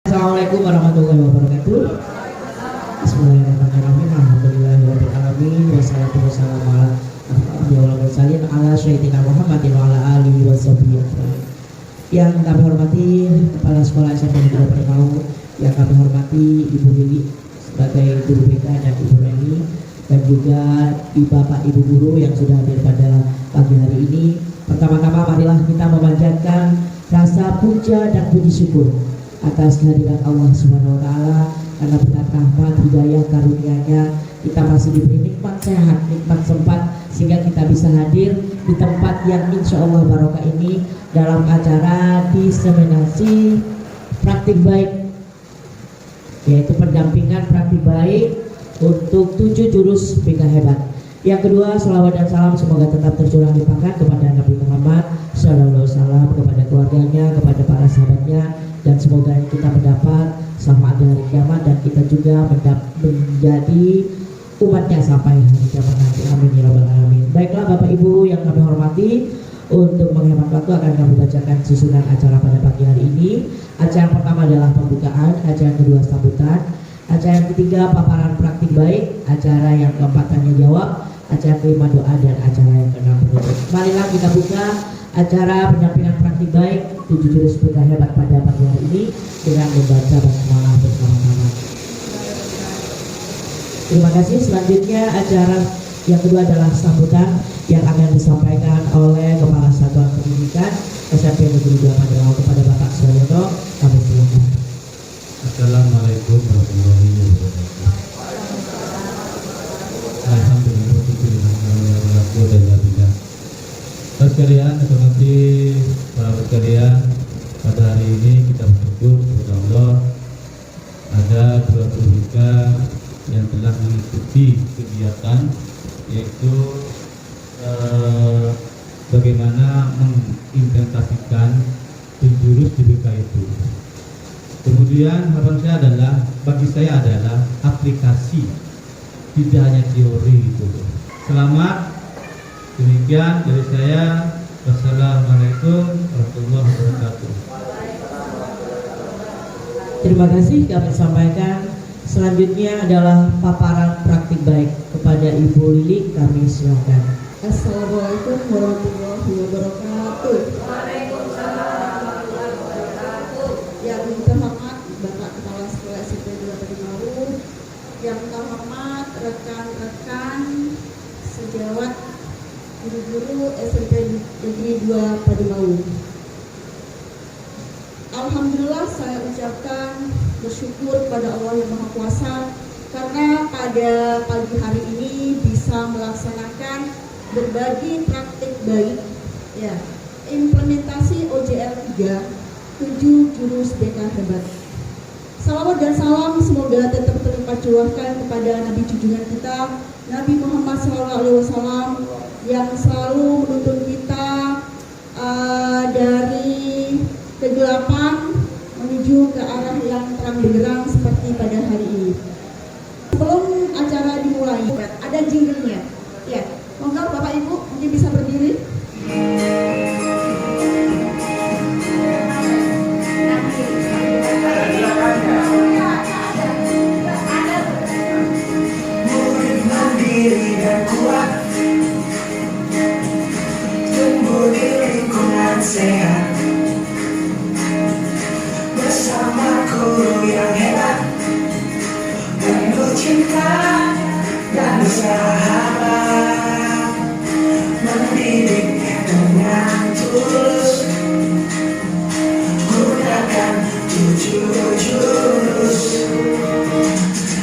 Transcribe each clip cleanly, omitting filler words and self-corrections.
Assalamualaikum warahmatullahi wabarakatuh. Bismillahirrahmanirrahim. Alhamdulillahirabbil alamin wassalatu wassalamu ala asyrofil mursalin ala sayyidina Muhammadin wa ala alihi washabihi. Yang kami hormati Kepala Sekolah SMP Negeri Permau, yang kami hormati Ibu Lili sebagai guru BK dan Ibu Reni, dan juga Bapak Ibu guru yang sudah hadir pada pagi hari ini. Pertama-tama marilah kita memanjatkan rasa puja dan puji syukur atas kehadiran Allah Subhanahu wa taala, karena berkat rahmat hidayah karunia-Nya kita masih diberi nikmat sehat, nikmat sempat, sehingga kita bisa hadir di tempat yang insya Allah barokah ini dalam acara diseminasi praktik baik, yaitu pendampingan praktik baik untuk 7 jurus BK hebat. Yang kedua, selawat dan salam semoga tetap tercurah limpahkan kepada Nabi Muhammad Sallallahu Alaihi Wasallam, kepada keluarganya, kepada para sahabatnya, dan semoga kita mendapat selamat dari kiamat dan kita juga menjadi umatnya sampai hari kiamat nanti. Amin ya rabbal alamin. Baiklah Bapak Ibu yang kami hormati, untuk menghemat waktu akan kami bacakan susunan acara pada pagi hari ini. Acara yang pertama adalah pembukaan, acara yang kedua sambutan, acara yang ketiga paparan praktik baik, acara yang keempat tanya jawab, acara yang kelima doa, dan acara yang keenam penutup. Marilah kita buka acara pendampingan praktik baik 7 jurus BK hebat pada pagi hari ini dengan membaca basmalah bersama-sama. Terima kasih. Selanjutnya acara yang kedua adalah sambutan yang akan disampaikan oleh Kepala Satuan Pendidikan SMP Negeri 2 Madrasah kepada Bapak Suyono. Kami silakan. Assalamualaikum warahmatullahi wabarakatuh. Alhamdulillah. Sekalian, hormati para sekalian, pada hari ini kita bersyukur kepada Allah ada 23 yang telah mengikuti kegiatan, yaitu bagaimana mengimplementasikan jurus BK itu. Kemudian harapan saya adalah, bagi saya adalah aplikasi, tidak hanya teori itu. Selamat. Demikian dari saya. Wassalamualaikum warahmatullahi wabarakatuh. Terima kasih kami sampaikan. Selanjutnya adalah paparan praktik baik kepada Ibu Lili. Kami silakan. Assalamualaikum warahmatullahi wabarakatuh. Yang terhormat Bapak Kepala Sekolah SMP 2 Padimau, yang terhormat rekan-rekan sejawat guru-guru SMP Negeri 2 Padimau. Alhamdulillah, saya ucapkan bersyukur kepada Allah yang Maha Kuasa karena pada pagi hari ini bisa melaksanakan berbagi praktik baik, ya, implementasi OJL 3 7 jurus BK hebat. Salawat dan salam semoga tetap tercurahkan kepada Nabi junjungan kita Nabi Muhammad SAW yang selalu menuntun kita dari kegelapan menuju ke arah yang terang benderang seperti pada hari ini. Sebelum acara dimulai, ada jinglenya. Ya, monggo Bapak Ibu mungkin bisa berdiri. Sehat bersama guru yang hebat, penuh cinta dan sahabat, mendidiknya dengan tulus, gunakan 7 jurus,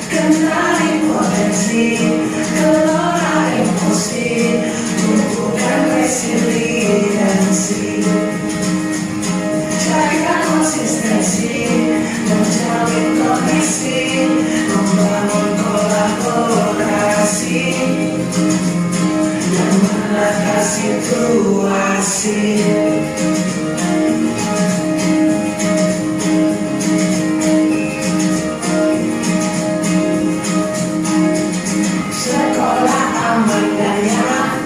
kenali potensi, kelola emosi, tumbuhkan resiliensi. Jaga konsistensi, menjalin koneksi, membangun kolaborasi, dan menata situasi. Sekolah aman dan nyaman,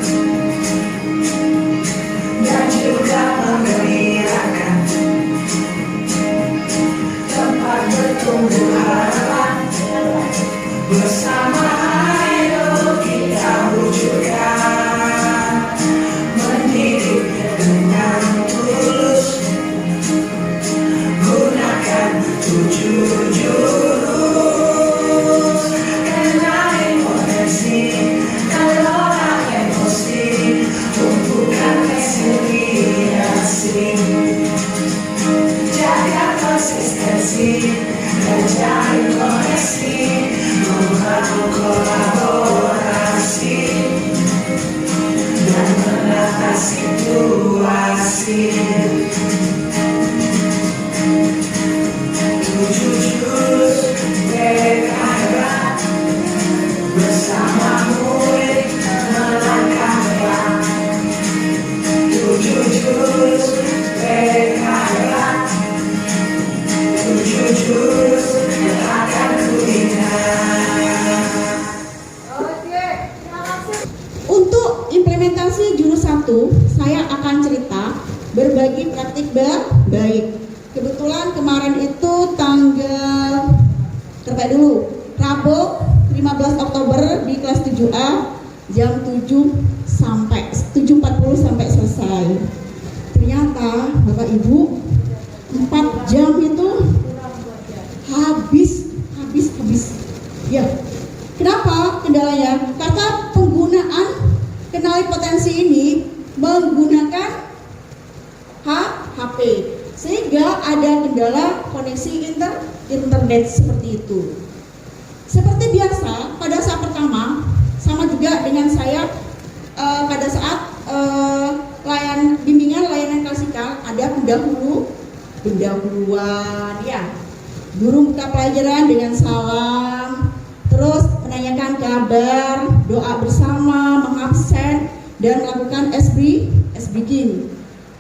dan juga mengembirakan, tempat berbagi praktik baik. Kebetulan kemarin itu tanggal terbaik dulu, Rabu 15 Oktober di kelas 7A jam 7.40 sampai selesai. Ternyata Bapak Ibu 4 jam itu habis. Ya, kenapa kendalanya? Karena penggunaan kenali potensi ini menggunakan HP, sehingga ada kendala koneksi internet seperti itu. Seperti biasa, pada saat pertama, sama juga dengan saya pada saat bimbingan layanan klasikal, ada pendahuluan, ya. Guru buka pelajaran dengan salam, terus menanyakan kabar, doa bersama, mengabsen, dan melakukan SBG.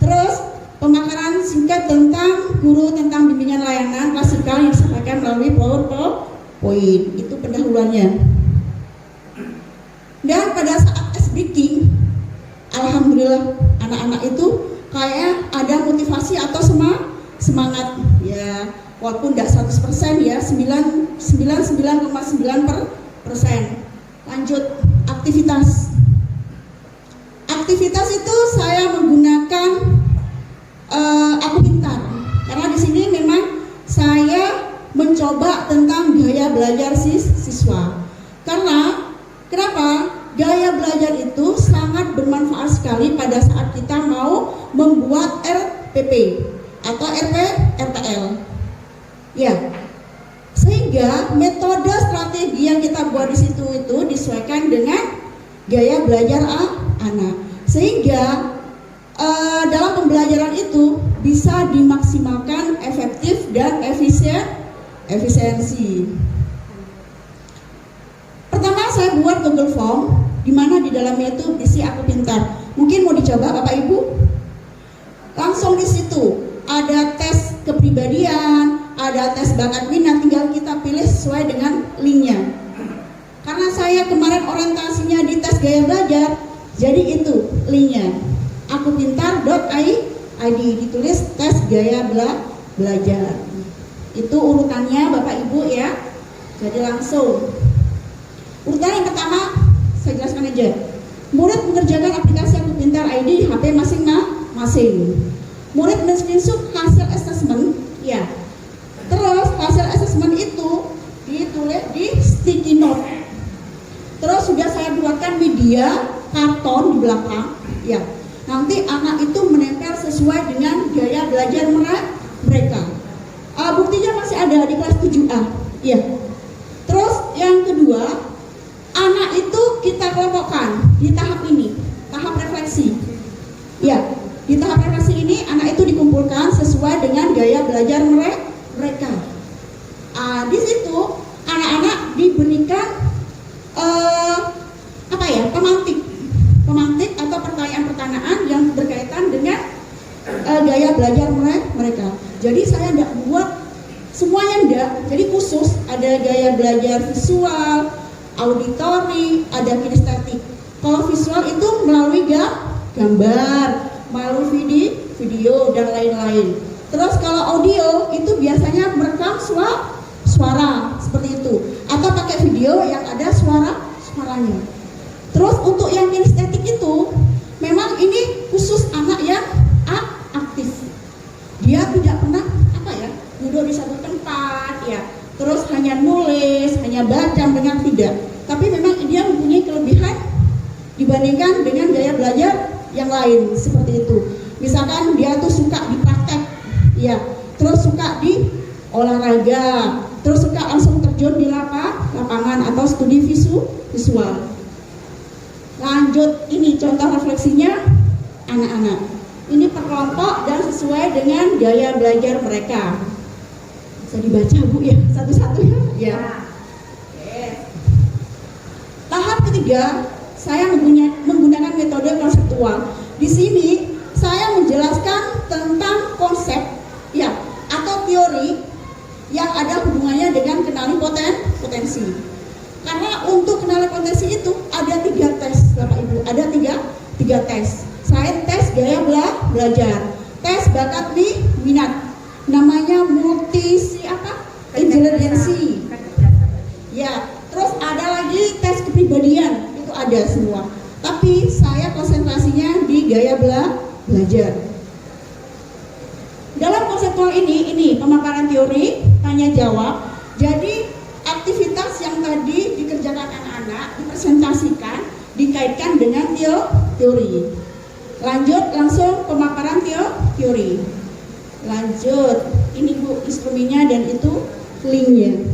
Terus pemaparan singkat tentang tentang bimbingan layanan klasikal yang disampaikan melalui PowerPoint. Itu pendahuluannya. Dan pada saat SBG, alhamdulillah anak-anak itu kayak ada motivasi atau semangat, ya. Walaupun tidak 100% ya, 99,9%. Lanjut, aktivitas. Aktivitas itu saya menggunakan Aku Pintar, karena di sini memang saya mencoba tentang gaya belajar siswa. Karena kenapa? Gaya belajar itu sangat bermanfaat sekali pada saat kita mau membuat RPP atau RPL. Ya, sehingga metode strategi yang kita buat di situ itu disesuaikan dengan gaya belajar anak, sehingga dalam pembelajaran itu bisa dimaksimalkan efektif dan efisiensi. Pertama saya buat Google Form, di mana di dalamnya itu isi Aku Pintar. Mungkin mau dicoba Bapak Ibu? Langsung di situ ada tes kepribadian, ada tes bakat minat, tinggal kita pilih sesuai dengan linknya. Karena saya kemarin orientasinya di tes gaya belajar, jadi itu linknya akupintar.id, ditulis tes gaya belajar. Itu urutannya Bapak Ibu ya. Jadi langsung urutan yang pertama saya jelaskan aja. Murid mengerjakan aplikasi Aku Pintar ID di HP masing-masing. Murid men-screenshot hasil assessment, ya. Terus hasil assessment itu ditulis di sticky note. Terus sudah saya buatkan media karton di belakang, ya. Nanti anak itu menempel sesuai dengan gaya belajar mereka. Buktinya masih ada di kelas 7A, ya. Terus yang kedua, anak itu kita kelompokkan di tahap ini, tahap refleksi, ya. Di tahap refleksi ini anak itu dikumpulkan sesuai dengan gaya belajar mereka. Di situ anak-anak diberikan pemantik atau pertanyaan-pertanyaan yang berkaitan dengan gaya belajar mereka. Jadi saya tidak buat semuanya, enggak. Jadi khusus ada gaya belajar visual, auditori, ada kinestetik. Kalau visual itu melalui gambar, melalui video dan lain-lain. Terus kalau audio itu biasanya merekam suara seperti itu, atau pakai video yang ada suaranya. Terus untuk yang kinestetik itu memang ini khusus anak yang aktif. Dia tidak pernah duduk di satu tempat, ya. Terus hanya nulis, hanya baca, dengan tidak. Tapi memang dia mempunyai kelebihan dibandingkan dengan gaya belajar yang lain seperti itu. Misalkan dia tuh suka di praktek, ya, terus suka di olahraga, terus suka langsung terjun di lapangan atau studi visual. Lanjut, ini contoh refleksinya anak-anak. Ini per kelompok dan sesuai dengan gaya belajar mereka. Bisa dibaca Bu ya, satu-satu ya. Ya. Tahap ketiga, saya menggunakan metode konseptual. Di sini saya menjelaskan tentang konsep, ya, atau teori yang ada hubungannya dengan kenali potensi. Karena untuk kenali potensi itu ada 3 tes, Bapak Ibu. Ada tiga tes. Saya tes gaya belajar, tes bakat minat. Namanya intelijensi. Ya, terus ada lagi tes kepribadian, itu ada semua. Tapi saya konsentrasinya di gaya belajar. Dalam konseptual ini pemaparan teori, tanya jawab. Jadi aktivitas yang tadi dikerjakan anak-anak dipresentasikan, dikaitkan dengan teori. Lanjut langsung pemaparan teori. Lanjut, ini Bu instrumennya dan itu linknya.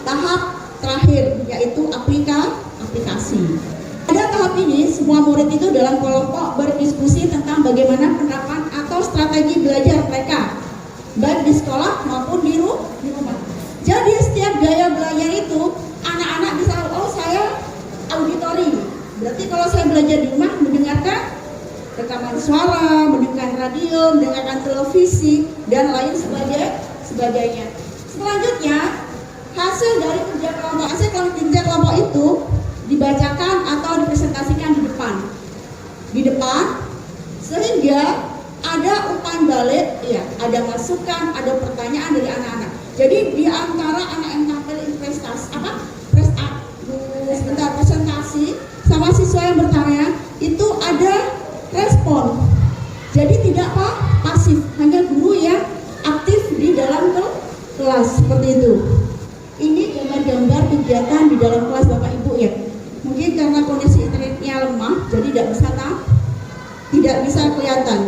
Tahap terakhir yaitu aplikasi. Pada tahap ini semua murid itu dalam kelompok berdiskusi tentang bagaimana penerapan atau strategi belajar mereka, baik di sekolah maupun di rumah. Jadi setiap gaya belajar itu anak-anak bisa, oh saya auditori, berarti kalau saya belajar di rumah mendengarkan rekaman suara, mendengarkan radio, mendengarkan televisi dan lain sebagainya. Selanjutnya hasil dari kerja kelompok itu dibacakan atau dipresentasikan di depan sehingga ada umpan balik, ya, ada masukan, ada pertanyaan dari anak-anak. Jadi di antara anak yang tampil presentasi sama siswa yang bertanya itu ada respon. Jadi tidak pasif, hanya guru yang aktif di dalam kelas seperti itu. Ini gambar-gambar kegiatan di dalam kelas Bapak Ibu ya. Mungkin karena kondisi internetnya lemah, jadi tidak bisa kelihatan.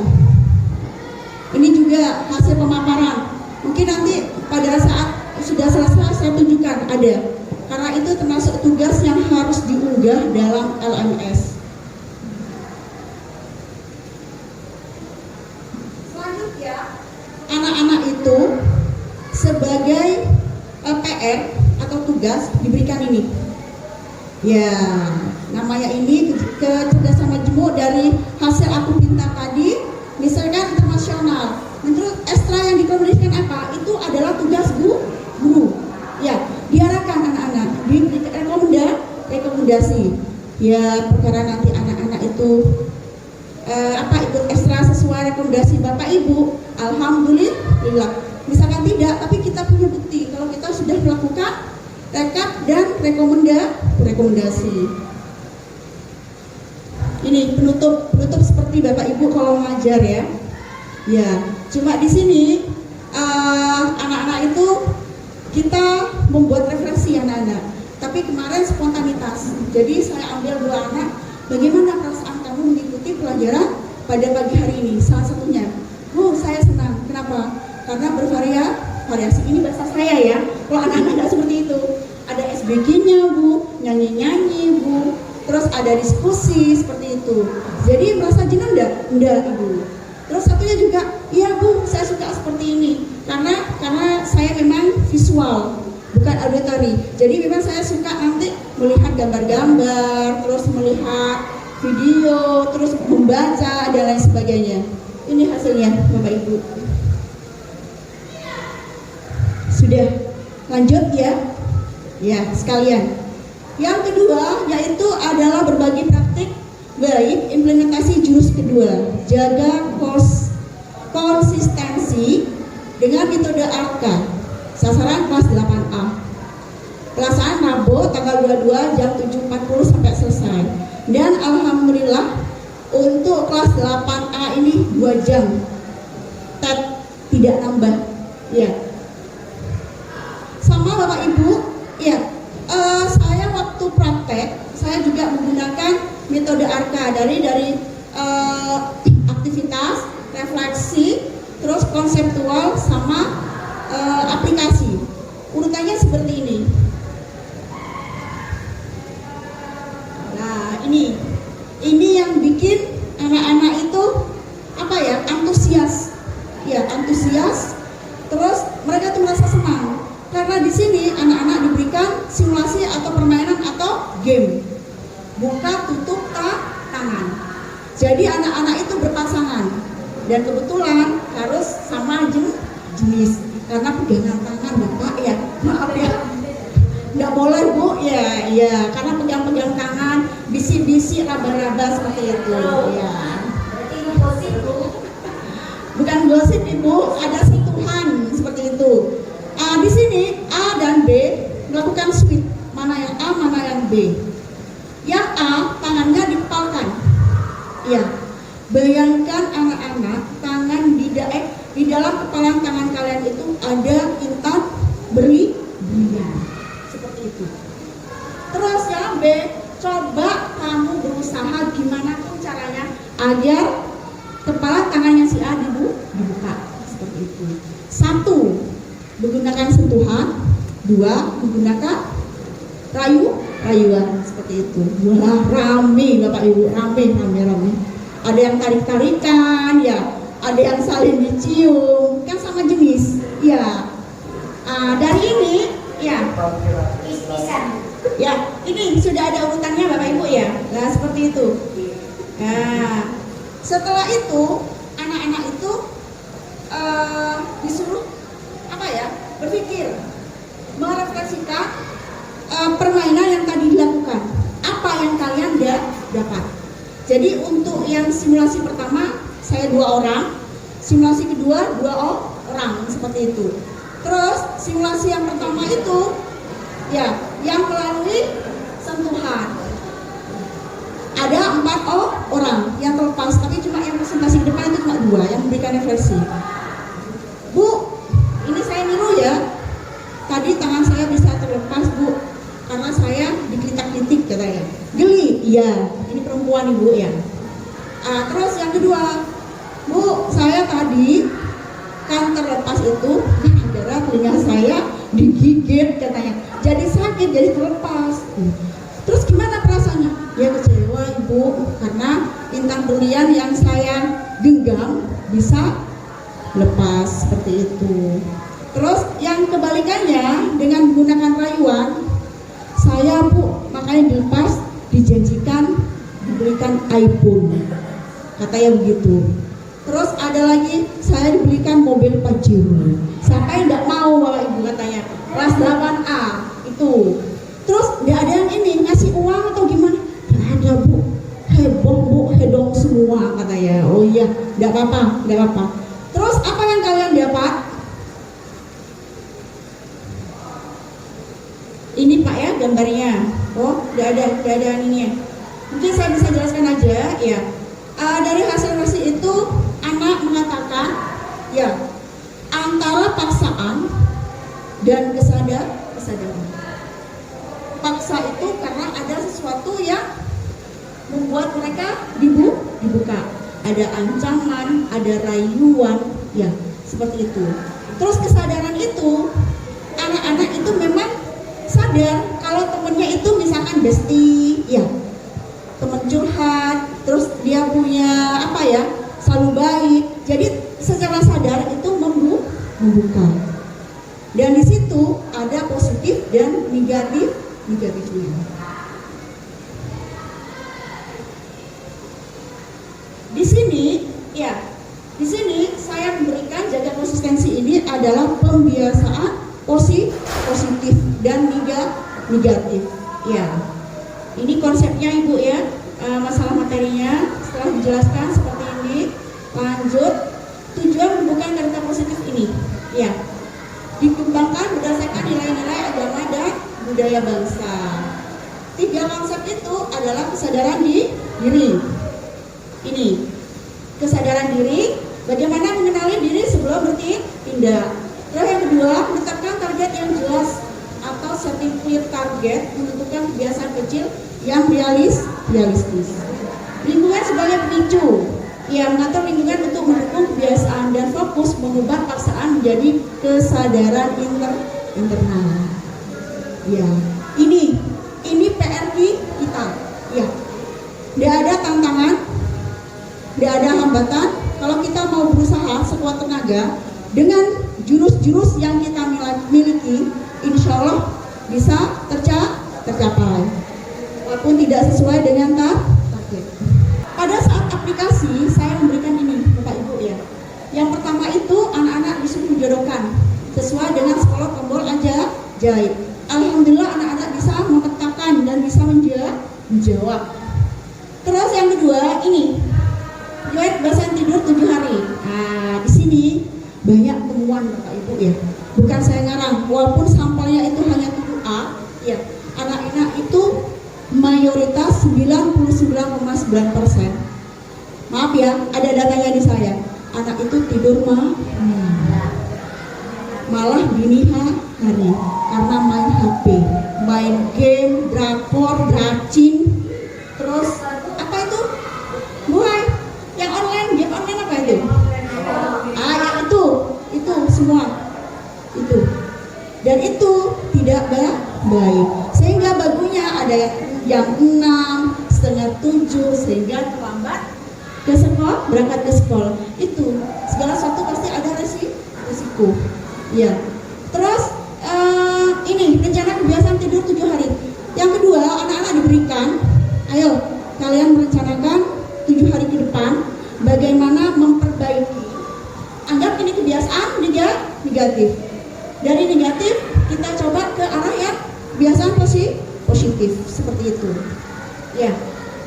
Ini juga hasil pemaparan. Mungkin nanti pada saat sudah selesai saya tunjukkan ada. Karena itu termasuk tugas yang harus diunggah dalam LMS. Selanjutnya, anak-anak itu sebagai PR atau tugas diberikan ini. Ya, namanya ini kecerdasan majemuk dari hasil aku pintar tadi, misalkan internasional. Menurut ekstra yang dikomunikasikan apa? Itu adalah tugas guru. Ya, diarahkan anak-anak, diberikan rekomendasi. Ya, perkara nanti anak-anak itu ikut ekstra sesuai rekomendasi Bapak Ibu, alhamdulillah. Misalkan tidak, tapi kita punya bukti kalau kita sudah melakukan rekap dan rekomendasi. Ini penutup seperti Bapak Ibu kalau ngajar ya. Ya, cuma di sini anak-anak itu kita membuat referensi anak-anak. Tapi kemarin spontanitas. Jadi saya ambil 2 anak, bagaimana perasaan kamu mengikuti pelajaran pada pagi hari ini? Salah satunya, saya senang. Kenapa? Karena bervariasi. Ini bahasa saya ya. Kalau anak-anak tidak seperti itu, ada SBG-nya Bu, nyanyi-nyanyi Bu, terus ada diskusi seperti itu. Jadi merasa jenuh enggak Ibu. Terus satunya juga, iya Bu, saya suka seperti ini karena saya memang visual, bukan auditory. Jadi memang saya suka nanti melihat gambar-gambar, terus melihat video, terus membaca dan lain sebagainya. Ini hasilnya Bapak Ibu. Sudah lanjut ya? Ya, sekalian. Yang kedua yaitu adalah berbagi praktik baik implementasi jurus kedua, jaga konsistensi dengan metode ARKA. Sasaran kelas 8A. Pelaksanaan Rabu tanggal 22 jam 7.40 sampai selesai. Dan alhamdulillah untuk kelas 8A ini 2 jam. Tidak nambah. Ya. Sama Bapak Ibu, ya. Saya waktu praktek, saya juga menggunakan metode ARKA dari aktivitas, refleksi, terus konseptual sama aplikasi. Urutannya seperti ini. Nah, ini yang bikin anak-anak itu antusias. Ya, antusias. Terus mereka tuh merasa senang. Karena di sini anak-anak diberikan simulasi atau permainan atau game. Buka tutup tangan. Jadi anak-anak itu berpasangan dan kebetulan harus sama jenis karena pegangan tangan Bapak ya, maaf ya, nggak boleh Bu ya karena pegang-pegang tangan, bisik-bisik, raba-raba seperti itu ya. bukan gosip Ibu, ada sentuhan seperti itu. Di sini A dan B melakukan switch, mana yang A, mana yang B. Yang A tangannya dipalkan. Ya, bayangkan anak-anak, tangan di dalam kepalan tangan kalian itu ada intan berlian, seperti itu. Terus yang B, coba kamu berusaha gimana pun caranya agar kepala tangannya si A dibuka, seperti itu. 1, menggunakan sentuhan. 2, menggunakan rayuan, seperti itu. Wah, rame Bapak Ibu, rame. Ada yang tarik-tarikan, ya, ada yang saling dicium, kan sama jenis, ya. Dari ini, ya, ya, ini sudah ada urutannya Bapak Ibu ya. Nah, seperti itu. Nah, setelah itu anak-anak itu disuruh berpikir, merefleksikan permainan yang tadi dilakukan, apa yang kalian dapat. Jadi untuk yang simulasi pertama saya 2 orang, simulasi kedua 2 orang, seperti itu. Terus simulasi yang pertama itu ya yang melalui sentuhan ada 4 orang yang terlepas, tapi cuma yang presentasi ke depan itu cuma 2 yang memberikan refleksi. Bu, ini saya niru ya, tadi tangan saya bisa terlepas Bu karena saya diklitak-klitik katanya. Geli, iya, ini perempuan Ibu ya. Terus yang kedua, Bu, saya tadi kan terlepas itu gara-gara telinga saya digigit katanya, jadi sakit, jadi terlepas. Terus gimana perasaannya? Ya kecewa Ibu, karena intan berlian yang saya genggam bisa lepas, seperti itu. Terus yang kebalikannya dengan menggunakan rayuan, saya Bu makanya dilepas, dijanjikan diberikan iPhone, katanya begitu. Terus ada lagi, saya diberikan mobil Pajero, sampai tidak mau Bapak Ibu katanya, kelas 8A itu. Terus tidak ada yang ini ngasih uang atau gimana? Tidak ada Bu, heboh Bu, hedong semua katanya. Oh iya, tidak apa-apa. Terus apa yang kalian dapat? Ini Pak ya gambarnya. Oh, tidak ada ininya. Mungkin saya bisa jelaskan aja ya. Dari hasil itu anak mengatakan ya antara paksaan dan kesadaran. Paksa itu karena ada sesuatu yang membuat mereka dibuka. Ada ancaman, ada rayuan, ya seperti itu. Terus kesadaran itu anak-anak itu memang sadar kalau temennya itu misalkan bestie, ya teman curhat, terus dia punya selalu baik. Jadi secara sadar itu membuka. Dan di situ ada positif dan negatifnya. Di sini saya memberikan jaga konsistensi ini adalah pembiasaan positif dan negatif. Ya, ini konsepnya Ibu ya, masalah materinya setelah dijelaskan seperti ini. Lanjut, tujuan pembukaan karya positif ini, ya, dikembangkan berdasarkan nilai-nilai agama dan budaya bangsa. 3 konsep itu adalah kesadaran diri. Ini kesadaran diri, bagaimana mengenali diri sebelum bertindak. Terus yang kedua, menetapkan target yang jelas atau setting clear target, menentukan kebiasaan kecil yang realistis. Lingkungan sebagai pemicu, ya, mengatur lingkungan untuk mendukung kebiasaan dan fokus mengubah paksaan menjadi kesadaran internal. Ya, ini PR kita. Ya, tidak ada tantangan, tidak ada hambatan. Kalau kita mau berusaha sekuat tenaga dengan jurus-jurus yang kita miliki, insya Allah bisa tercapai. Walaupun tidak sesuai dengan target. Pada saat aplikasi saya memberikan ini Bapak Ibu ya. Yang pertama itu anak-anak disuruh menjodohkan sesuai dengan sekolah tombol ajaib. Alhamdulillah anak-anak bisa memetakan dan bisa menjawab. Terus yang kedua ini riwayat bahasan tidur 7 hari. Di sini banyak temuan Bapak Ibu ya. Bukan saya ngarang, walaupun sampelnya itu hanya 7A, ya, anak-anak itu mayoritas 99,9%. Maaf ya, ada datanya di saya. Anak itu tidur malah dini hari karena main HP, main game, drakor, dracin, terus apa itu? Mulai yang online, game online apa itu? Yang itu semua itu, dan itu tidak baik. Sehingga bagunya ada yang jam 6, setengah 7, sehingga terlambat ke sekolah, berangkat ke sekolah. Itu segala sesuatu pasti ada resiko. Ya. Terus ini rencana kebiasaan tidur 7 hari. Yang kedua, anak-anak diberikan, ayo kalian merencanakan 7 hari ke depan bagaimana memperbaiki. Anggap ini kebiasaan negatif. Dari negatif kita coba ke arah yang kebiasaan positif seperti itu. Ya.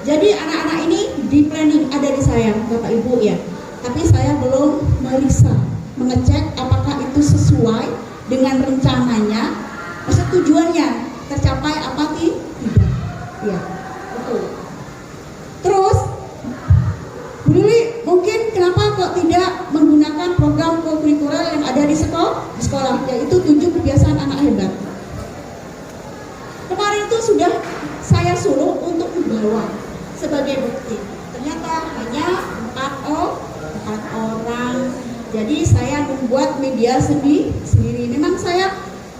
Jadi anak-anak ini di planning ada di saya, Bapak Ibu ya. Tapi saya belum mengecek apakah itu sesuai dengan rencananya, maksud tujuannya tercapai apa tidak. Ya, betul. Terus, Bu Lili, mungkin kenapa kok tidak menggunakan program kurikuler yang ada di sekolah, yaitu 7 kebiasaan anak hebat. Kemarin itu sudah saya suruh untuk membawa sebagai bukti. Ternyata hanya 4 orang. Jadi saya membuat media sendiri. Memang saya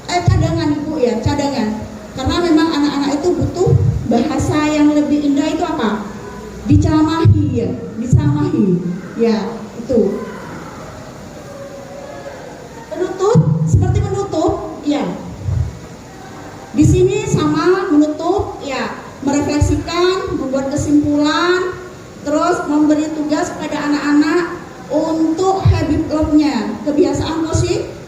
cadangan Ibu ya, cadangan. Karena memang anak-anak itu butuh bahasa yang lebih indah itu apa? Dicamahi ya, Ya, itu. Seperti menutup, ya. Di sini sama menutup, ya, merefleksikan, membuat kesimpulan, terus memberi tugas kepada anak-anak untuk habit lock-nya, kebiasaan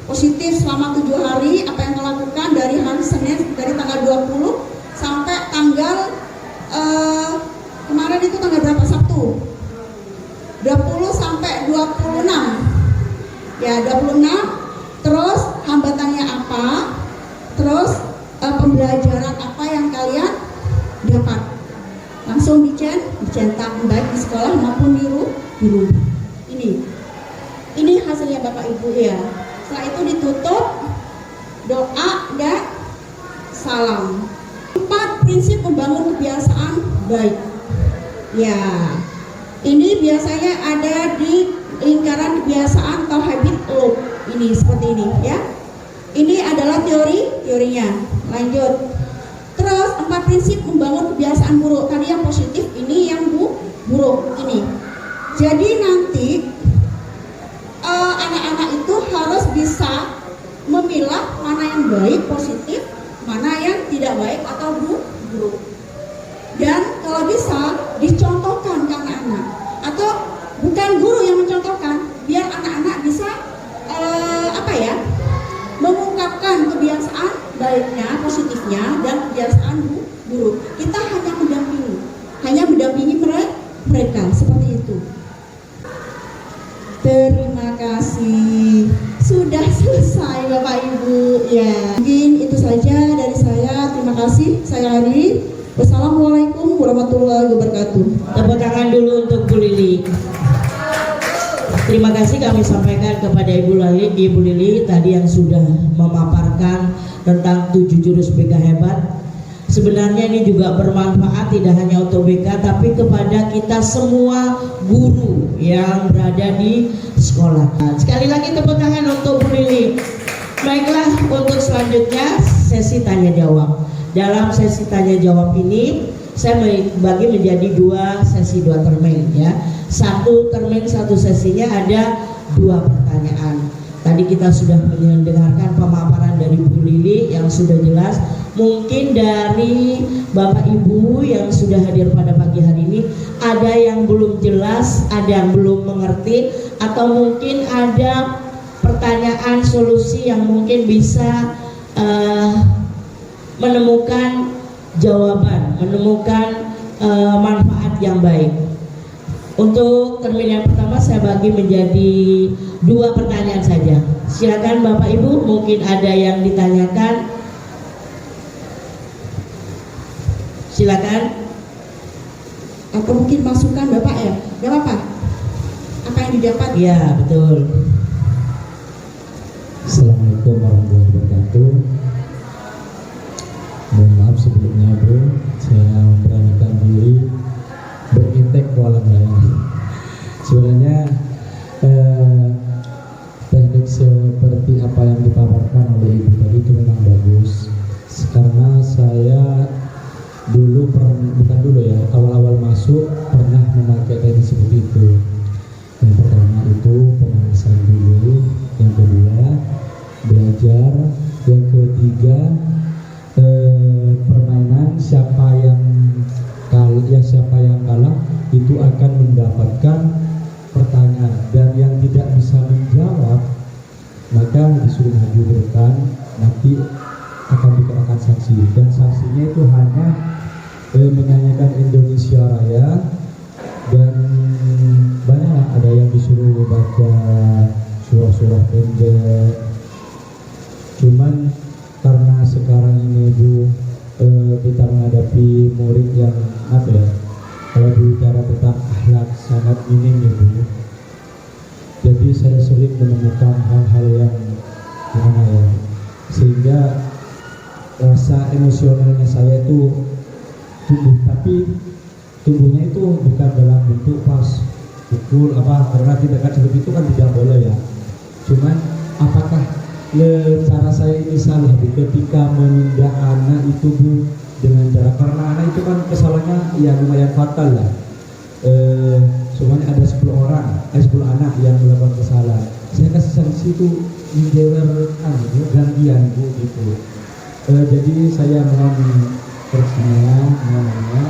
positif selama 7 hari, apa yang melakukan dari hari Senin, dari tanggal 20 sampai tanggal kemarin itu tanggal berapa? Sabtu 20 sampai 26 ya, 26. Terus hambatannya apa, terus pembelajaran apa yang kalian dapat, langsung dicetak baik di sekolah maupun di rumah. Ini hasilnya Bapak Ibu ya. Setelah itu ditutup, doa dan salam. 4 prinsip membangun kebiasaan baik. Ya, ini biasanya ada di lingkaran kebiasaan atau habit loop. Ini seperti ini ya. Ini adalah teorinya. Lanjut. Terus 4 prinsip membangun kebiasaan buruk. Tadi yang positif, ini yang buruk ini. Jadi nanti anak-anak itu harus bisa memilah mana yang baik, positif, mana yang tidak baik atau buruk. Dan kalau bisa dicontohkan ke anak-anak, atau bukan guru yang mencontohkan, biar anak-anak bisa mengungkapkan kebiasaan baiknya, positifnya, dan kebiasaan buruk. Kita hanya mendampingi mereka seperti itu. Terima kasih. Sudah selesai Bapak Ibu ya. Mungkin itu saja dari saya. Terima kasih. Saya akhiri. Wassalamualaikum warahmatullahi wabarakatuh. Tepuk tangan dulu untuk Bu Lili. Terima kasih kami sampaikan kepada Ibu Lili tadi yang sudah memaparkan tentang 7 jurus BK hebat. Sebenarnya ini juga bermanfaat tidak hanya untuk BK tapi kepada kita semua guru yang berada di sekolah. Sekali lagi tepuk tangan untuk Bu Lili. Baiklah, untuk selanjutnya sesi tanya jawab. Dalam sesi tanya jawab ini saya bagi menjadi 2 sesi 2 termen ya. 1 termen 1 sesinya ada 2 pertanyaan. Tadi kita sudah mendengarkan pemaparan dari Bu Lili yang sudah jelas. Mungkin dari Bapak Ibu yang sudah hadir pada pagi hari ini ada yang belum jelas, ada yang belum mengerti, atau mungkin ada pertanyaan solusi yang mungkin bisa menemukan jawaban, menemukan manfaat yang baik. Untuk termin yang pertama saya bagi menjadi 2 pertanyaan saja. Silakan Bapak Ibu, mungkin ada yang ditanyakan. Silakan. Atau mungkin masukan Bapak ya? Gak apa-apa. Apa yang didapat? Iya, betul. Assalamualaikum warahmatullahi wabarakatuh. Mohon maaf sebelumnya bro, saya memberanikan diri berintek kolam lain. Sebenarnya teknik seperti apa yang dipaparkan oleh ibu tadi itu memang bagus, karena saya dulu bukan dulu ya, awal-awal masuk pernah memakai teknik seperti itu. Yang pertama itu pemanasan dulu, yang kedua belajar, yang ketiga permainan siapa yang kalah itu akan mendapatkan pertanyaan, dan yang tidak bisa menjawab maka disuruh maju ke depan, nanti akan dikenakan sanksi, dan sanksinya itu hanya menyanyikan Indonesia Raya, dan banyak ada yang disuruh baca surah-surah pendek. Cuman karena sekarang ini Bu, kita menghadapi murid yang apa ya, kalau bicara tentang akhlak sangat minim ya Bu. Jadi saya sering menemukan hal-hal yang gimana ya, sehingga rasa emosionalnya saya itu tumbuh, tapi tumbuhnya itu bukan dalam bentuk pas pukul apa, karena tindakan seperti itu kan tidak boleh ya. Cuman apakah cara saya ini salah Bu ketika menindak anak itu Bu, dengan cara, karena anak itu kan kesalahannya ya lumayan fatal lah. Semuanya ada 10 anak yang melakukan kesalahan. Saya kasih sanksi itu menjewer gantian Bu gitu. Jadi saya mohon pertanyaan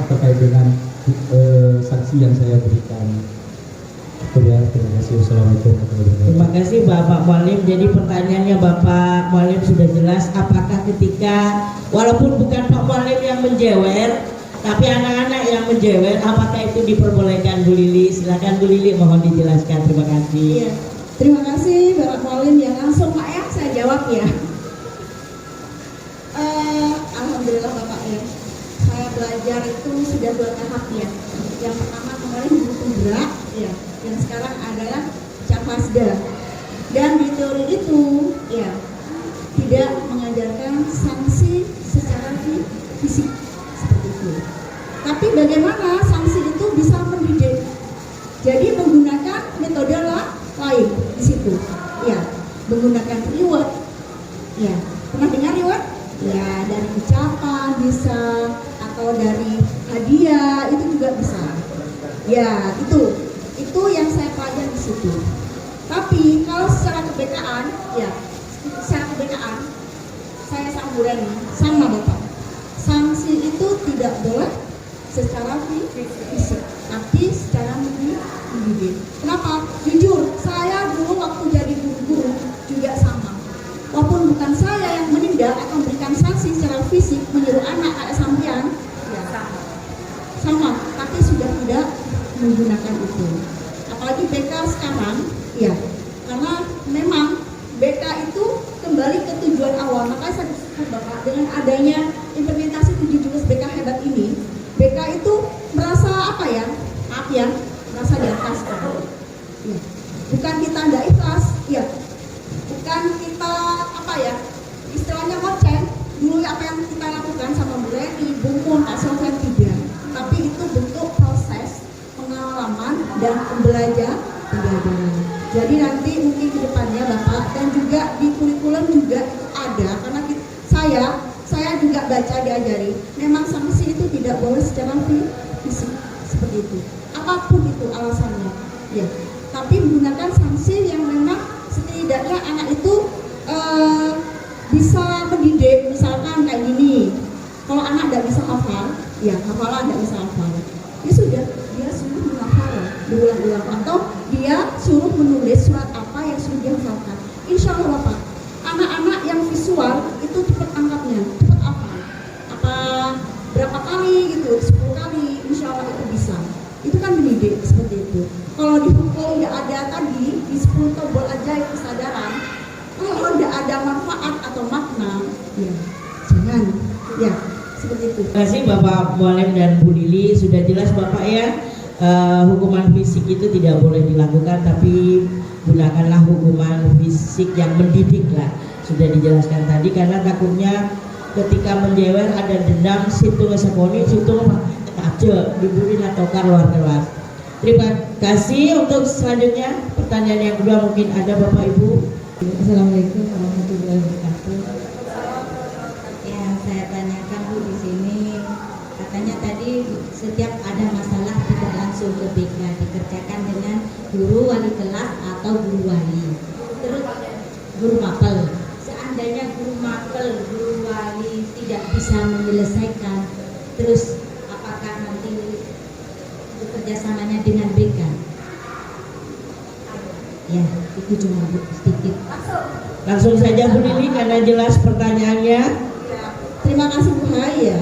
terkait dengan sanksi yang saya berikan. Terima kasih. Wassalamualaikum warahmatullahi wabarakatuh. Terima kasih Bapak Mualim. Jadi pertanyaannya Bapak Mualim sudah jelas, apakah ketika walaupun bukan Pak Mualim yang menjewer, tapi anak-anak yang menjewer, apakah itu diperbolehkan Bu Lili? Silakan Bu Lili, mohon dijelaskan. Terima kasih. Iya. Terima kasih Bapak Mualim yang langsung Pak ya, saya jawab ya. Alhamdulillah Bapak ya, saya belajar itu sudah 2 tahap ya. Yang pertama kemarin guru penggerak ya, yang sekarang adalah Capasda. Dan di teori itu ya tidak mengajarkan sanksi secara fisik seperti itu. Tapi bagaimana sanksi itu bisa mendidik? Jadi menggunakan metode lain di situ. Ya, menggunakan reward. Ya, pernah dengar reward? Ya, dari ucapan bisa, atau dari hadiah itu juga bisa. Ya, itu yang saya pelajari di situ. Tapi kalau secara kebekaan, ya, secara kebekaan saya sangat berani sama Bapak. Sanksi itu tidak boleh secara fisik, tapi secara mendidik. Kenapa? Jujur, saya dulu waktu jadi guru juga sama. Walaupun bukan saya yang menindak atau memberikan sanksi secara fisik, menyuruh anak kayak sampean, ya sama, tapi sudah tidak menggunakan itu. Apalagi BK sekarang, ya, karena memang BK itu kembali ke tujuan awal. Makanya saya disebut Bapak, dengan adanya implementasi 7 jurus BK hebat ini, BK itu merasa apa ya? Maaf ya, merasa di atas kan. Ya. Bukan kita tidak ikhlas, ya. Bukan kita apa ya? Istilahnya ngoceh. Dulu apa yang kita lakukan sama Bu Reni, Bu Mun, Pak Sofyan tidak. Tapi itu bentuk proses pengalaman dan pembelajaran. Jadi nanti mungkin ke depannya Bapak, dan juga di kurikulum juga ada, karena saya juga baca diajari, memang sanksi itu tidak boleh secara fisik seperti itu, apapun itu alasannya, ya. Tapi menggunakan sanksi yang memang setidaknya anak itu bisa mendidik, misalkan kayak gini. Kalau anak tidak bisa hafal, ya hafalan tidak bisa hafal, ya sudah, dia suruh menghafal berulang-ulang, atau dia suruh menulis surat apa yang sudah dia hafalkan. Insya Allah Bapak, anak-anak yang visual itu cepat angkatnya, cepat hafal. Apa berapa kali gitu, 10 kali, insya Allah itu bisa. Itu kan mendidik seperti itu. Kalau di hukum nggak ada tadi, di 10 tombol aja ada manfaat atau makna, ya jangan, ya seperti itu. Terima kasih Bapak Mualim dan Bu Lili, sudah jelas Bapak ya, hukuman fisik itu tidak boleh dilakukan, tapi gunakanlah hukuman fisik yang mendidik lah. Sudah dijelaskan tadi, karena takutnya ketika menjewer ada dendam, situ ngeseponi, situ aja diburin atau keluar kelas. Terima kasih. Untuk selanjutnya pertanyaan yang kedua mungkin ada Bapak Ibu. Assalamualaikum warahmatullahi wabarakatuh. Yang saya tanyakan Bu di sini, katanya tadi setiap ada masalah tidak langsung ke BK, dikerjakan dengan guru wali kelas atau guru wali. Terus guru mapel. Seandainya guru mapel, guru wali tidak bisa menyelesaikan, terus apakah nanti kerjasamanya dengan BK? Ya, itu cuma sedikit. Langsung saja Bu Lili karena jelas pertanyaannya. Terima kasih Bu Hai ya.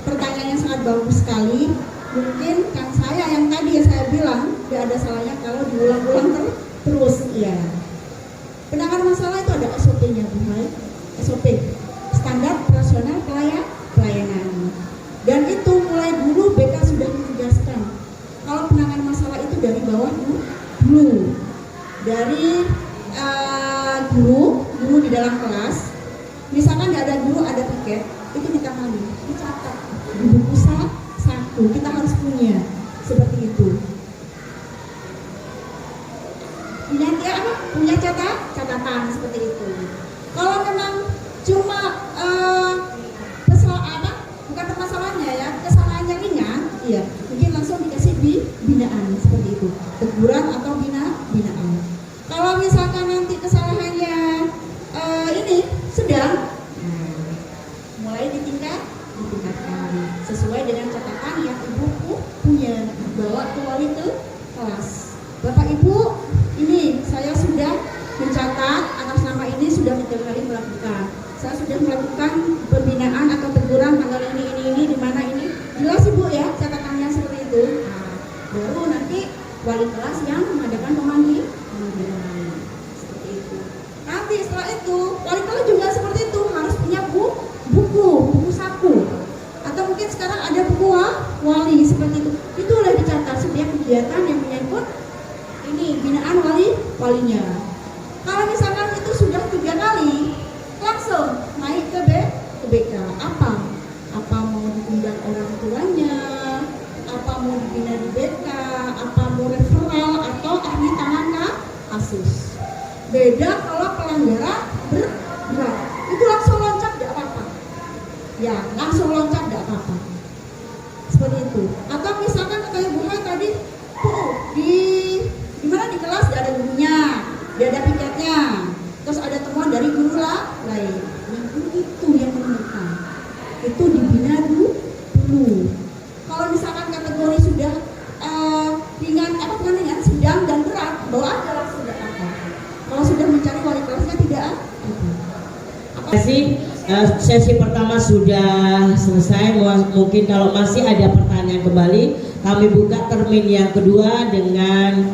Pertanyaannya sangat bagus sekali. Mungkin kan saya yang tadi ya saya bilang tidak ada salahnya kalau diulang-ulang terus ya. Penanganan masalah itu ada SOP-nya Bu Hai. SOP, standar operasional pelayanan. Dan itu mulai dulu BK sudah menegaskan kalau penanganan masalah itu dari bawah dulu. Dari guru di dalam kelas. Misalkan tidak ada guru, ada piket, itu ditangani, dicatat di buku satu, kita harus punya seperti itu. Punya catatan seperti itu. Kalau memang cuma bukan permasalahannya ya, kesalahannya ringan, iya, mungkin langsung dikasih binaan seperti itu, teguran atau binaan. Kalau misalkan nanti kesalahannya ini sedang, mulai ditingkatkan sesuai dengan catatan yang ibu punya, bawa ke wali kelas. Bapak Ibu, ini saya sudah mencatat atas nama ini sudah 3 kali melakukan. Saya sudah melakukan pembinaan atau teguran tanggal ini di mana ini jelas Ibu ya catatannya seperti itu. Nah, baru nanti wali kelas yang mengadakan pemanggilan seperti itu. Nanti setelah itu wali kelas juga seperti itu harus punya buku saku atau mungkin sekarang ada buku wali seperti itu. Itu boleh dicatat setiap kegiatan yang menyangkut ini binaan walinya. Kalau misalkan itu sudah 3 kali, langsung naik ke BK. Apa mau diundang orang tuanya, apa mau dibina di BK, apa mau referral atau ahli tangan kasus. Beda kalau pelanggaran berat, itu langsung loncat tidak apa-apa. Ya, langsung loncat tidak apa-apa. Seperti itu. Atau misalkan kayak Bu Hai tadi, di mana di kelas tidak ada gurunya, tidak ada piketnya, terus ada temuan dari guru lain. Nah, itu yang menemukan. Itu dibina dulu. Kalau misalkan kategori sudah ringan, sedang dan berat, bawa aja langsung tidak apa. Kalau sudah mencari wali kelasnya tidak apa. Terima kasih. Sesi pertama sudah selesai. Mungkin kalau masih ada pertanyaan kembali, kami buka termin yang kedua dengan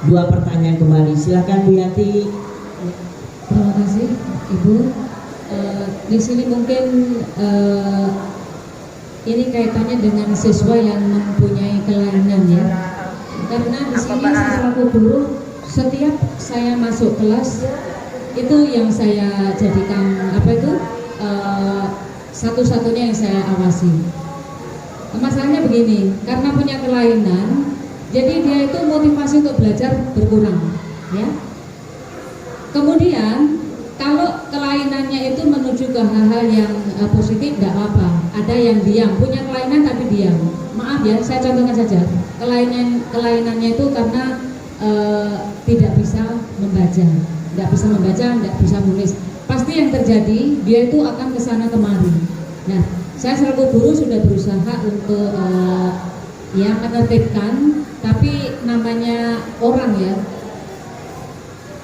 2 pertanyaan kembali. Silakan Bu Yati. Terima kasih Ibu. Di sini mungkin ini kaitannya dengan siswa yang mempunyai kelainan ya. Karena di sini selaku guru, setiap saya masuk kelas itu yang saya jadikan satu-satunya yang saya awasi. Masalahnya begini, karena punya kelainan, jadi dia itu motivasi untuk belajar berkurang, ya. Kemudian kalau kelainannya itu menuju ke hal-hal yang positif, tidak apa-apa. Ada yang diam, punya kelainan tapi diam. Maaf ya, saya contohkan saja. Kelainannya itu karena tidak bisa membaca, tidak bisa menulis. Pasti yang terjadi dia itu akan kesana kemari. Nah, saya selaku guru sudah berusaha untuk menertibkan, tapi namanya orang ya,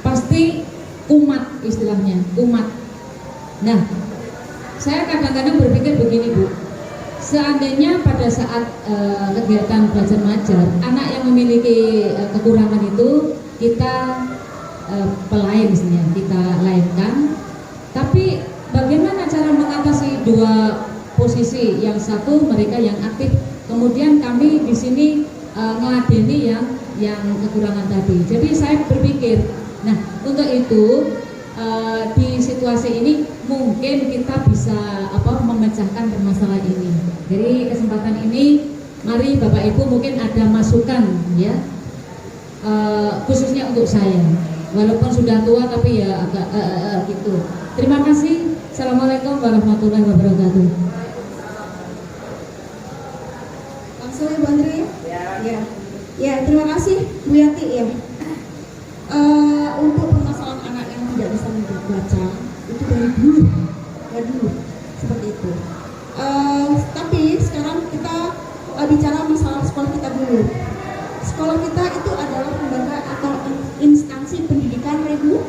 pasti umat istilahnya, umat. Nah, saya kadang-kadang berpikir begini Bu, seandainya pada saat kegiatan belajar mengajar, anak yang memiliki kekurangan itu kita pelain misalnya kita lainkan. Tapi bagaimana cara mengatasi dua posisi, yang satu mereka yang aktif, kemudian kami di sini ngeladeni yang kekurangan tadi. Jadi saya berpikir, nah untuk itu di situasi ini mungkin kita bisa memecahkan permasalahan ini. Jadi kesempatan ini, mari Bapak Ibu mungkin ada masukan ya, khususnya untuk saya. Walaupun sudah tua tapi ya agak gitu. Terima kasih. Assalamualaikum warahmatullahi wabarakatuh. Langsung Ibu Andri. Ya, terima kasih Bu Yati ya. Untuk permasalahan anak yang tidak bisa membaca itu dari dulu seperti itu. Tapi sekarang kita bicara masalah sekolah kita dulu. Sekolah kita itu adalah lembaga atau instansi pendidikan reguler,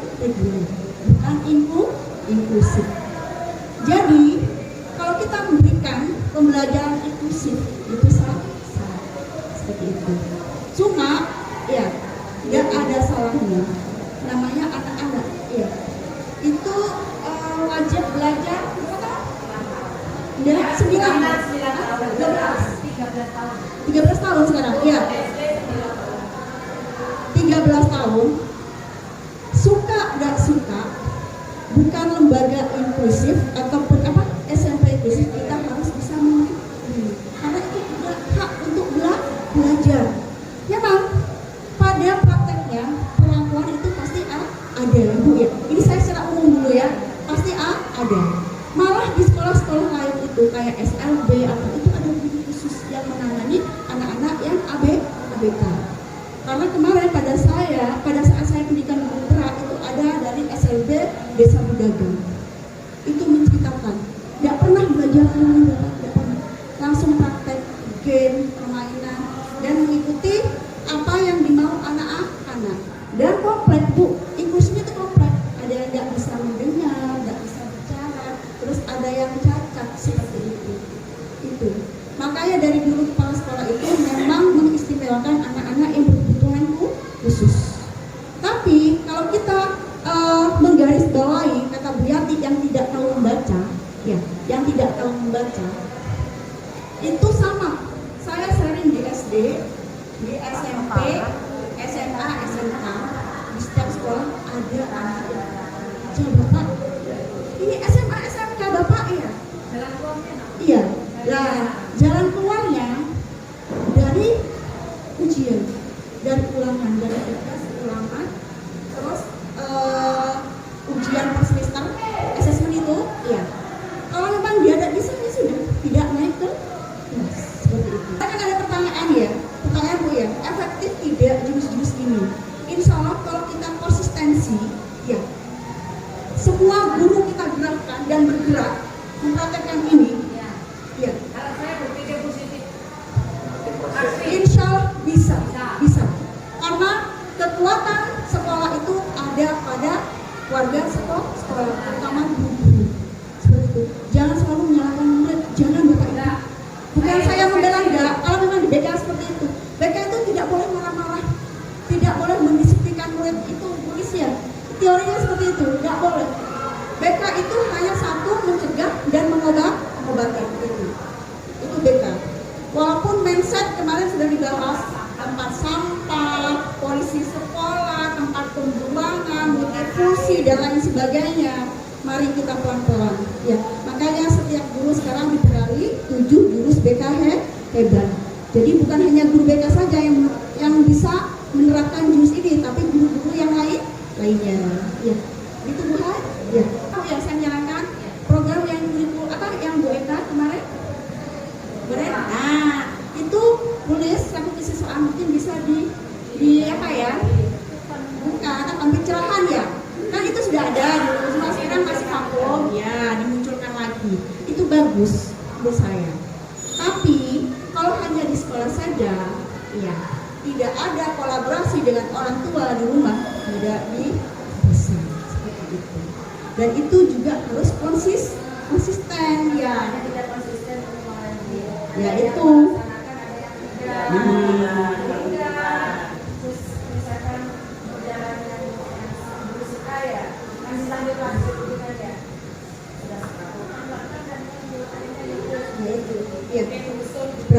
bukan inklusif. Jadi kalau kita memberikan pembelajaran inklusif itu salah seperti itu. Cuma ya nggak ada salahnya, namanya anak-anak ya itu wajib belajar dari 13 tahun sekarang ya, 13 tahun. Suka nggak suka, bukan lembaga inklusif ataupun SMP inklusif, kita harus bisa mengerti karena itu juga hak untuk belajar. Memang pada prakteknya perlakuan itu pasti ada Bu ya. Ini saya secara umum dulu ya, pasti ada. Malah di sekolah-sekolah lain itu kayak SLB atau itu ada guru khusus yang menangani anak-anak yang ABK. Karena kemarin pada saat saya pendidikan guru berat itu ada dari SLB Desa Budagang. Itu menceritakan nggak pernah belajar dengan Bapak, nggak pernah. Langsung praktek game, permainan dan mengikuti apa yang dimau anak-anak. Dan komplek Bu, inklusinya itu komplek. Ada yang nggak bisa mendengar, nggak bisa bicara, terus ada yang cacat seperti itu. Makanya dari dulu kepala sekolah itu memang mengistimewakan anak-anak yang berkebutuhan khusus. Tapi kalau kita menggarisbawahi kata Bu Yati yang tidak tahu membaca, ya, yang tidak tahu membaca, itu sama. Saya sering di SD, di SMP, SMA, SMK, di setiap sekolah ada anak yang baca. Bapak, ini SMA, SMK Bapak ya? Jalan keluarnya? Iya. Nah, jalan keluarnya dari ujian, dari ulangan, dari tugas ulangan, terus ujian per semester, asesmen itu, ya. Kalau memang dia tidak bisa, ya sudah, tidak naik ke kelas seperti itu. Kan ada pertanyaan Bu ya, efektif tidak jurus-jurus ini? Insya Allah kalau kita konsistensi, ya, semua guru kita gerakkan dan bergerak mempraktekkan ini, ya. Kalau saya berpikir positif, Insya Allah bisa. Karena kekuatan sekolah itu ada pada warga sekolah, terutama guru-guru. Seperti itu. Jangan selalu menyalahkan murid, jangan Bapak Ibu. Bukan saya membela enggak. Kalau memang di BK seperti itu, BK itu tidak boleh marah-marah, tidak boleh mendisiplinkan murid itu polisian. Teorinya seperti itu, tidak boleh. BK itu hanya satu, mencegah dan mengobati itu BK. Walaupun mindset kemarin sudah dibahas, tempat sampah, polisi sekolah, tempat pembuangan, multifungsi dan lain sebagainya. Mari kita pelan-pelan. Ya, makanya setiap guru sekarang diberi 7 jurus BK hebat. Jadi bukan hanya guru BK saja yang bisa menerapkan jurus ini, tapi guru-guru yang lainnya. Ya, itu Bu Hai. Ya, yang saya nyalakan program yang Bu Eka kemarin. Boleh? Nah, itu tulis satu siswaan mungkin bisa di bukan pencerahan ya. Kan itu sudah ada dulu, cuma sekarang masih vakum ya, dimunculkan lagi. Itu bagus menurut saya. Tapi kalau hanya di sekolah saja, ya, tidak ada kolaborasi dengan orang tua di rumah, tidak bisa seperti itu. Dan itu juga harus konsisten ya, yang tidak konsisten ya itu.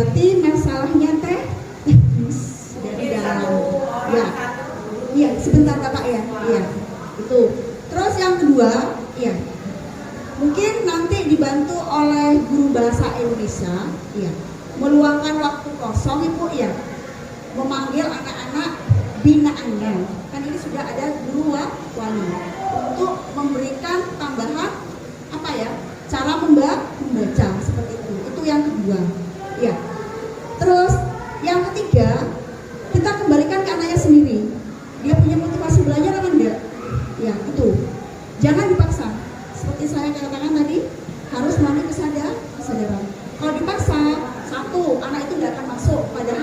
berarti masalahnya teknis. Jadi dalam ya, iya sebentar Bapak ya, iya itu. Terus yang kedua, ya mungkin nanti dibantu oleh guru bahasa Indonesia, ya meluangkan waktu kosong Ibu ya, memanggil anak-anak binaannya. Kan ini sudah ada guru wali untuk memberikan tambahan apa ya, cara membaca seperti itu. Itu yang kedua, ya. Terus yang ketiga, kita kembalikan ke anaknya sendiri. Dia punya motivasi belajar apa enggak? Ya itu. Jangan dipaksa. Seperti saya katakan tadi, harus melalui kesadaran. Kalau dipaksa, satu, anak itu tidak akan masuk pada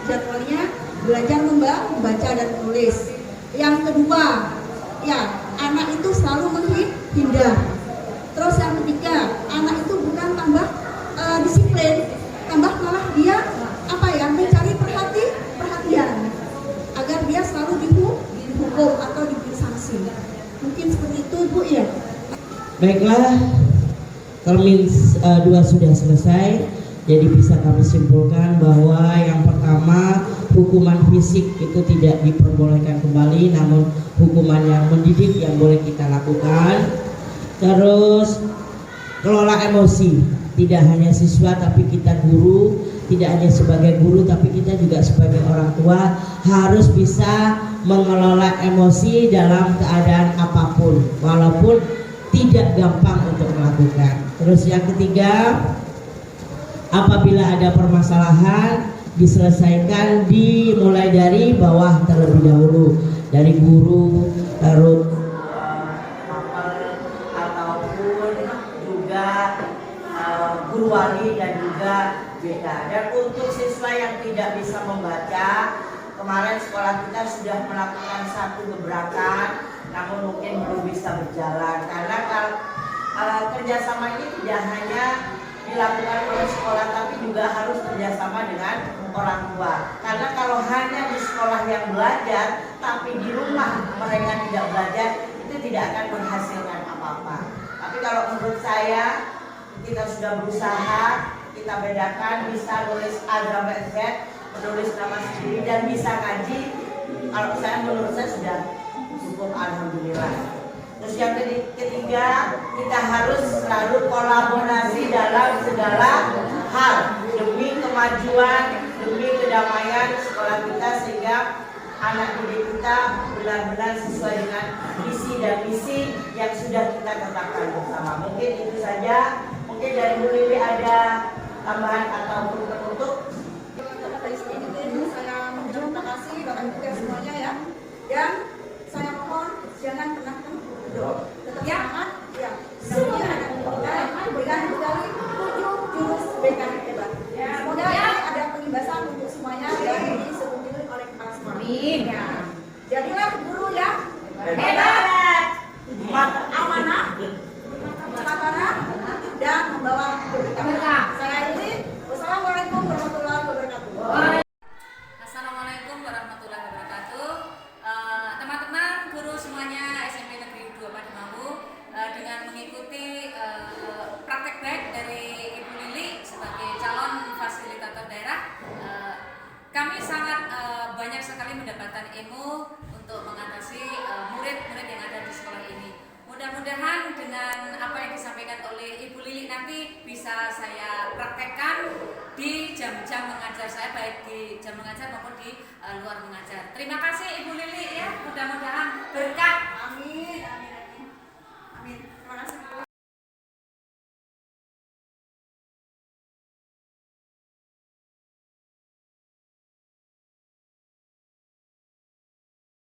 jadwalnya belajar membaca dan menulis. Yang kedua, ya anak itu selalu menghindar. Terus yang ketiga, anak itu bukan tambah disiplin, tambah malah dia apa ya, mencari perhatian agar dia selalu dihukum atau diberi sanksi. Mungkin seperti itu Bu ya. Baiklah, termin 2 sudah selesai. Jadi bisa kami simpulkan bahwa yang pertama, hukuman fisik itu tidak diperbolehkan kembali, namun hukuman yang mendidik yang boleh kita lakukan. Terus kelola emosi, tidak hanya siswa tapi kita guru, tidak hanya sebagai guru tapi kita juga sebagai orang tua harus bisa mengelola emosi dalam keadaan apapun, walaupun tidak gampang untuk melakukan. Terus yang ketiga, apabila ada permasalahan diselesaikan dimulai dari bawah terlebih dahulu, dari guru, terus ataupun juga guru wali dan juga BK. Dan untuk siswa yang tidak bisa membaca, kemarin sekolah kita sudah melakukan satu gebrakan, namun mungkin belum bisa berjalan karena kerjasama ini tidak hanya dilakukan oleh sekolah tapi juga harus kerjasama dengan orang tua. Karena kalau hanya di sekolah yang belajar tapi di rumah mereka tidak belajar, itu tidak akan menghasilkan apa-apa. Tapi kalau menurut saya, kita sudah berusaha, kita bedakan bisa nulis A sampai Z, menulis nama sendiri dan bisa ngaji. Kalau saya menurut saya sudah cukup, alhamdulillah. Terus yang ketiga, kita harus selalu kolaborasi dalam segala hal demi kemajuan, demi kedamaian sekolah kita sehingga anak didik kita benar-benar sesuai dengan visi dan misi yang sudah kita tetapkan bersama. Mungkin itu saja. Mungkin dari Bu Lili ada tambahan ataupun penutup. Saya terima kasih Bapak Ibu ya semuanya ya. Dan saya mohon jangan pernah tetap semangat ya. Semoga dengan medali 7 jurus BK hebat. Semoga ini ada pengibasan untuk semuanya yang disebutkan oleh kepala sekolah. Amin. Ya. Jadilah guru yang hebat, amanah, tatanan, dan membawa keberkahan. Saya ini, wassalamualaikum warahmatullahi wabarakatuh. Assalamualaikum warahmatullahi wabarakatuh. Teman-teman guru semuanya SMP Negeri 2 Pademangu, dengan mengikuti praktek baik dari Ibu Lili sebagai calon fasilitator daerah, kami sangat banyak sekali mendapatkan ilmu untuk mengatasi murid-murid yang ada di sekolah ini. Mudah-mudahan dengan apa yang disampaikan oleh Ibu Lili nanti bisa saya praktekkan di jam-jam mengajar saya, baik di jam mengajar maupun di luar mengajar. Terima kasih Ibu Lili ya, mudah-mudahan berkah. Amin.